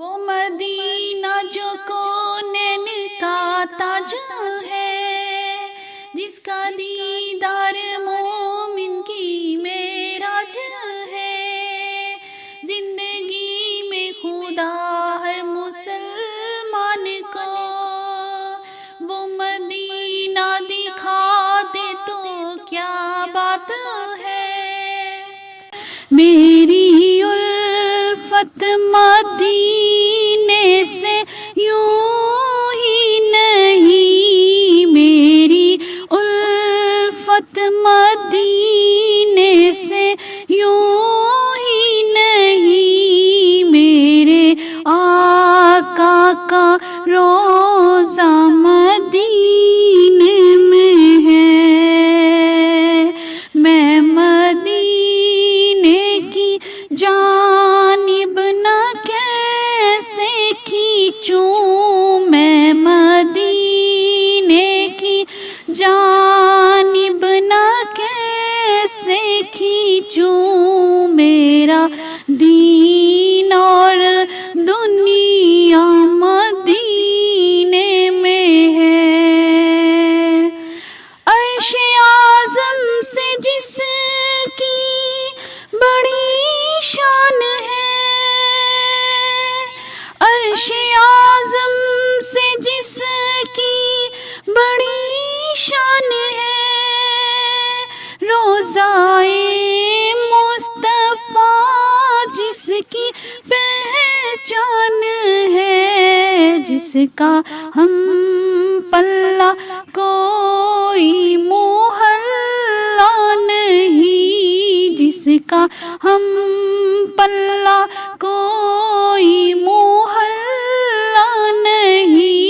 وہ مدینہ جو کونین کا تاج ہے، جس کا دیدار مومن کی معراج ہے، زندگی میں خدا ہر مسلمان کو وہ مدینہ دکھا دے تو کیا بات ہے۔ میری الفت مدینے سے یوں ہی نہیں، میری الفت مدینے سے یوں ہی نہیں، میرے آقا کا روضہ مدینے میں ہے۔ میں مدینے کی جانب نہ کیسے کھینچوں، میں مدینے کی جانب نہ کیسے کھینچوں، میرا دین اور دنیا مدینے میں ہے۔ عرش اعظم سے جس کی بڑی شان ہے، عرش اعظم سے جس کی بڑی شان ہے، روضائے مصطفیٰ جس کی پہچان ہے، جس کا ہم پلہ کوئی محلہ نہیں، جس کا ہم پلہ کوئی محلہ نہیں،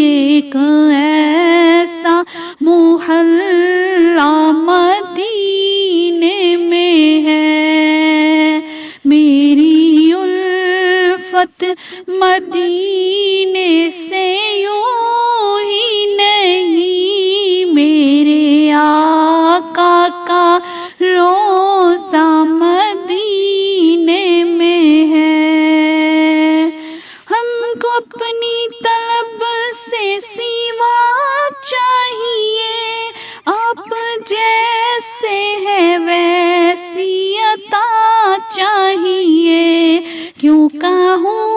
ایک ایسا محلہ مدینے میں ہے۔ میری الفت مدینے سے یوں ہی نہیں، میرے آقا کا روضہ مدینے میں ہے۔ ہم کو اپنی طلب سے سوا چاہیے، آپ جیسے ہے ویسی عطا چاہیے، کیوں کہوں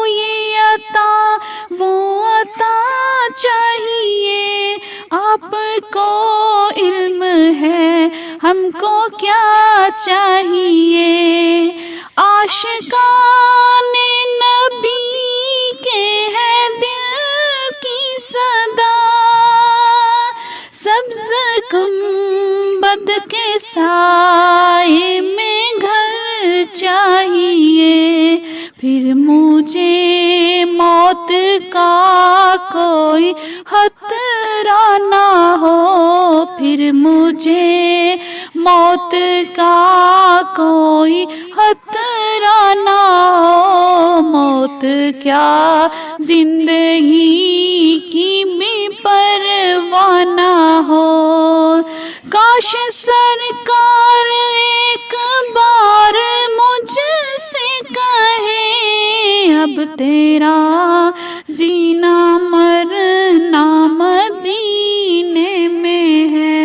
یہ عطا وہ عطا چاہیے، آپ کو علم ہے ہم کو کیا چاہیے۔ عاشقان نبی کے ہے دل کی صدا، سبز گنبد کے سائے میں گھر چاہیے، پھر مجھے موت کا کوئی خطرہ نہ ہو، پھر مجھے موت کا کوئی خطرہ نہ ہو، موت کیا زندگی کی بھی پرواہ نہ ہو۔ کاش سرکار ایک بار مجھ سے کہے، اب تیرا جینا مرنا مدینے میں ہے۔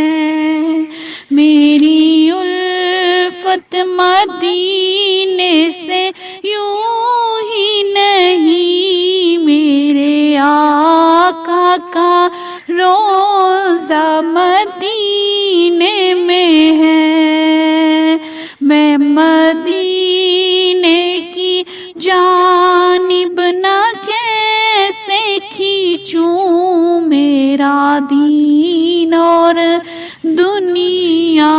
میری الفت مدینے سے یوں ہی نہیں، میرے آقا کا روضہ مدینے میں ہے۔ میں مدینے کی جانب نہ کیسے کھینچوں، میرا دین اور دنیا